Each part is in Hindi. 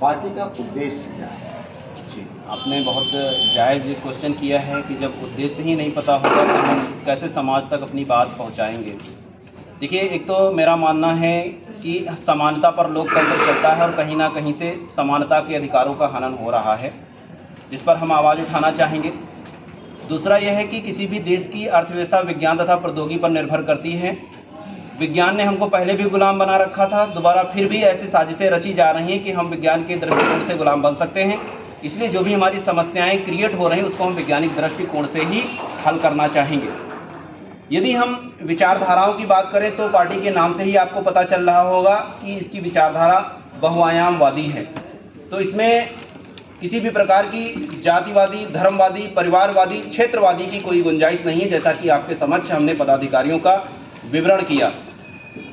पार्टी का उद्देश्य क्या है? जी, आपने बहुत जायज़ क्वेश्चन किया है कि जब उद्देश्य ही नहीं पता होगा तो हम कैसे समाज तक अपनी बात पहुंचाएंगे। देखिए, एक तो मेरा मानना है कि समानता पर लोकतंत्र चलता है और कहीं ना कहीं से समानता के अधिकारों का हनन हो रहा है, जिस पर हम आवाज़ उठाना चाहेंगे। दूसरा यह है कि किसी भी देश की अर्थव्यवस्था विज्ञान तथा प्रौद्योगिकी पर निर्भर करती है। विज्ञान ने हमको पहले भी गुलाम बना रखा था, दोबारा फिर भी ऐसी साजिशें रची जा रही हैं कि हम विज्ञान के दृष्टिकोण से गुलाम बन सकते हैं। इसलिए जो भी हमारी समस्याएं क्रिएट हो रही हैं उसको हम वैज्ञानिक दृष्टिकोण से ही हल करना चाहेंगे। यदि हम विचारधाराओं की बात करें तो पार्टी के नाम से ही आपको पता चल रहा होगा कि इसकी विचारधारा बहुआयामवादी है। तो इसमें किसी भी प्रकार की जातिवादी, धर्मवादी, परिवारवादी, क्षेत्रवादी की कोई गुंजाइश नहीं है, जैसा कि आपके समक्ष हमने पदाधिकारियों का विवरण किया।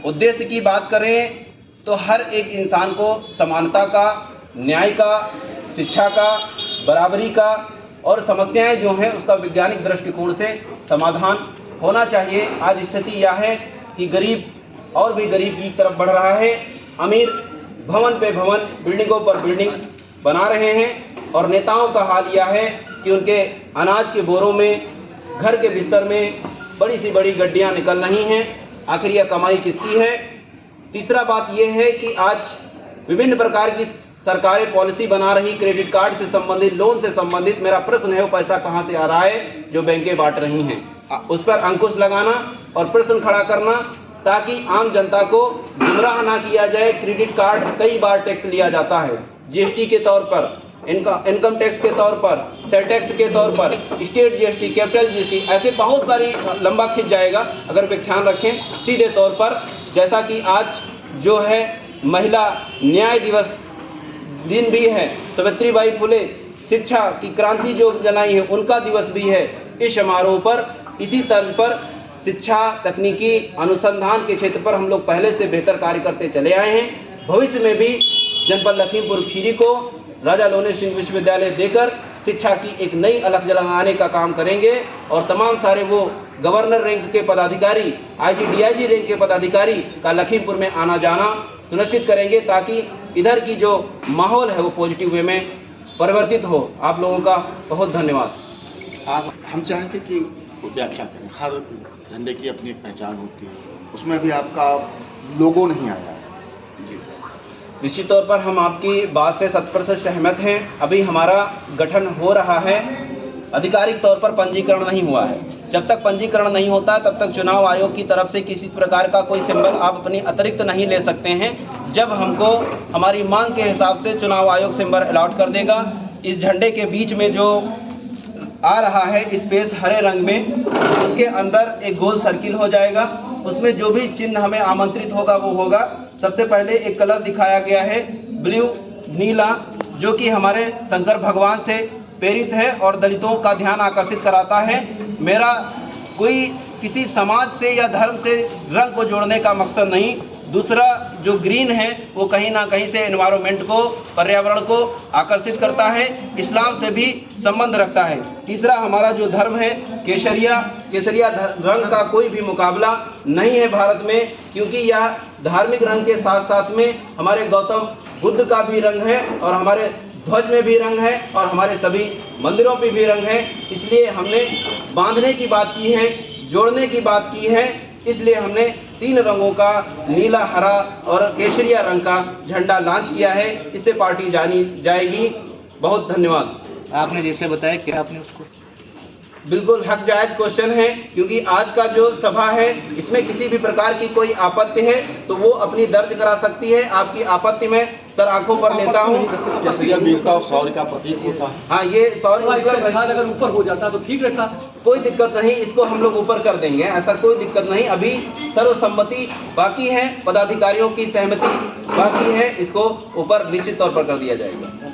उद्देश्य की बात करें तो हर एक इंसान को समानता का, न्याय का, शिक्षा का, बराबरी का और समस्याएं जो हैं उसका वैज्ञानिक दृष्टिकोण से समाधान होना चाहिए। आज स्थिति यह है कि गरीब और भी गरीब की तरफ बढ़ रहा है। अमीर भवन पे भवन, बिल्डिंगों पर बिल्डिंग बना रहे हैं और नेताओं का हाल यह है कि उनके अनाज के बोरों में, घर के बिस्तर में बड़ी सी बड़ी गड्डियां निकल रही हैं। आखिर यह कमाई किसकी है? तीसरा बात यह है कि आज विभिन्न प्रकार की सरकारें पॉलिसी बना रही, क्रेडिट कार्ड से संबंधित, लोन से संबंधित। मेरा प्रश्न है वो पैसा कहाँ से आ रहा है जो बैंकें बांट रही हैं? उस पर अंकुश लगाना और प्रश्न खड़ा करना ताकि आम जनता को गुमराह ना किया जाए। क्रेडिट कार्ड कई बार टैक्स लिया जाता है, जीएसटी के तौर पर, इनकम टैक्स के तौर पर, सेल टैक्स के तौर पर, स्टेट जीएसटी, कैपिटल जीएसटी, ऐसे बहुत सारी, लंबा खिंच जाएगा अगर व्याख्यान रखें। सीधे तौर पर जैसा कि आज जो है महिला न्याय दिवस दिन भी है, सावित्रीबाई फुले शिक्षा की क्रांति जो जलाई है उनका दिवस भी है। इस समारोह पर इसी तर्ज पर शिक्षा, तकनीकी, अनुसंधान के क्षेत्र पर हम लोग पहले से बेहतर कार्य करते चले आए हैं। भविष्य में भी जनपद लखीमपुर खीरी को राजा लोने सिंह विश्वविद्यालय देकर शिक्षा की एक नई अलख जलाने का काम करेंगे और तमाम सारे वो गवर्नर रैंक के पदाधिकारी, आईजी, डीआईजी रैंक के पदाधिकारी का लखीमपुर में आना जाना सुनिश्चित करेंगे ताकि इधर की जो माहौल है वो पॉजिटिव वे में परिवर्तित हो। आप लोगों का बहुत धन्यवाद। आप हम चाहेंगे कि व्याख्या करें। हर झंडे की अपनी एक पहचान होती है, उसमें भी आपका लोगो नहीं आया है। जी, निश्चित तौर पर हम आपकी बात से 100% सहमत हैं। अभी हमारा गठन हो रहा है, आधिकारिक तौर पर पंजीकरण नहीं हुआ है। जब तक पंजीकरण नहीं होता तब तक चुनाव आयोग की तरफ से किसी प्रकार का कोई सिंबल आप अपनी अतिरिक्त नहीं ले सकते हैं। जब हमको हमारी मांग के हिसाब से चुनाव आयोग सिंबल अलॉट कर देगा, इस झंडे के बीच में जो आ रहा है स्पेस हरे रंग में, उसके अंदर एक गोल सर्किल हो जाएगा। उसमें जो भी चिन्ह हमें आमंत्रित होगा वो होगा। सबसे पहले एक कलर दिखाया गया है ब्लू, नीला, जो कि हमारे शंकर भगवान से प्रेरित है और दलितों का ध्यान आकर्षित कराता है। मेरा कोई किसी समाज से या धर्म से रंग को जोड़ने का मकसद नहीं। दूसरा जो ग्रीन है वो कहीं ना कहीं से एनवायरनमेंट को, पर्यावरण को आकर्षित करता है, इस्लाम से भी संबंध रखता है। तीसरा हमारा जो धर्म है केसरिया रंग का कोई भी मुकाबला नहीं है भारत में, क्योंकि यह धार्मिक रंग के साथ साथ में हमारे गौतम बुद्ध का भी रंग है और हमारे ध्वज में भी रंग है और हमारे सभी मंदिरों पे भी रंग है। इसलिए हमने बांधने की बात की है, जोड़ने की बात की है। इसलिए हमने 3 रंगों का, नीला, हरा और केसरिया रंग का झंडा लॉन्च किया है। इससे पार्टी जानी जाएगी। बहुत धन्यवाद। आपने जैसे बताया क्या आपने उसको बिल्कुल हक जायज क्वेश्चन है, क्योंकि आज का जो सभा है इसमें किसी भी प्रकार की कोई आपत्ति है तो वो अपनी दर्ज करा सकती है। आपकी आपत्ति में सर आंखों पर लेता हूँ। केसरिया वीरता और शौर्य का प्रतीक होता है। हाँ, ये शौर्य मतलब स्थान अगर ऊपर हो जाता तो ठीक रहता। कोई दिक्कत नहीं, इसको हम लोग ऊपर कर देंगे, ऐसा कोई दिक्कत नहीं। अभी सर्वसम्मति बाकी है, पदाधिकारियों की सहमति बाकी है, इसको ऊपर निश्चित तौर पर कर दिया जाएगा।